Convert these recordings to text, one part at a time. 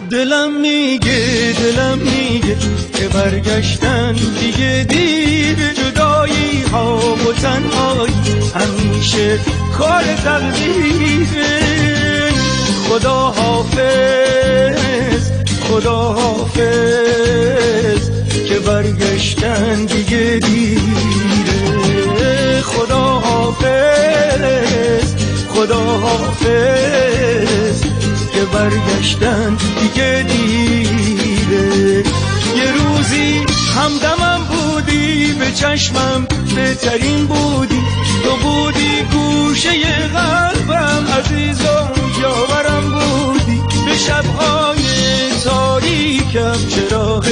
دلم میگه که برگشتن دیگه دیر، جدایی ها و تنهایی همیشه کار تقدیره. خدا حافظ که برگشتن دیگه دیره. خدا حافظ که برگشتن دیگه دیره. یه روزی همدمم بودی، به چشمم بهترین بودی، تو بودی گوشه قلبم، عزیزم یاورم بودی. به شبهای تاریکم چراغ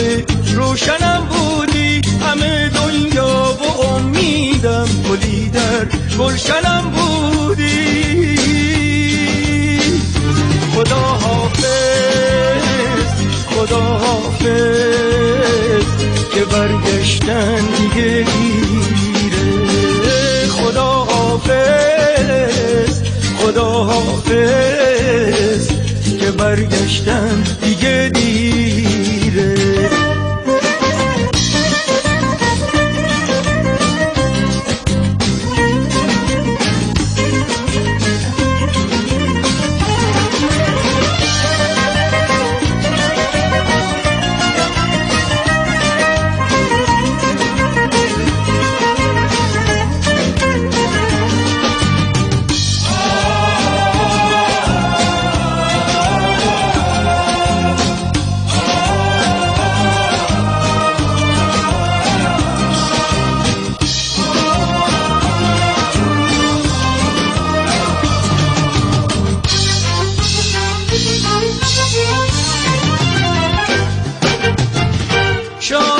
روشنم بودی، همه دنیا و امیدم گلی در گلشنم بودی. خدا حافظ که برگشتن دیگه دیره. خدا حافظ که برگشتن دیگه دیره.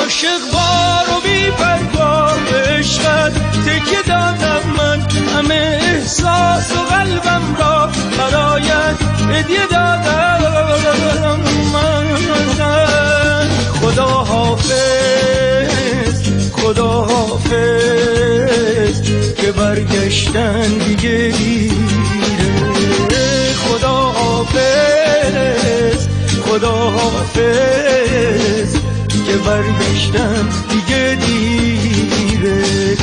عاشق بار و بی پروا به عشقت تکیه دادم من، همه احساس و قلبم را برایت هدیه دادم من. خدا حافظ که برگشتن دیگه دیره. خدا حافظ که برگشتن دیگه دیره.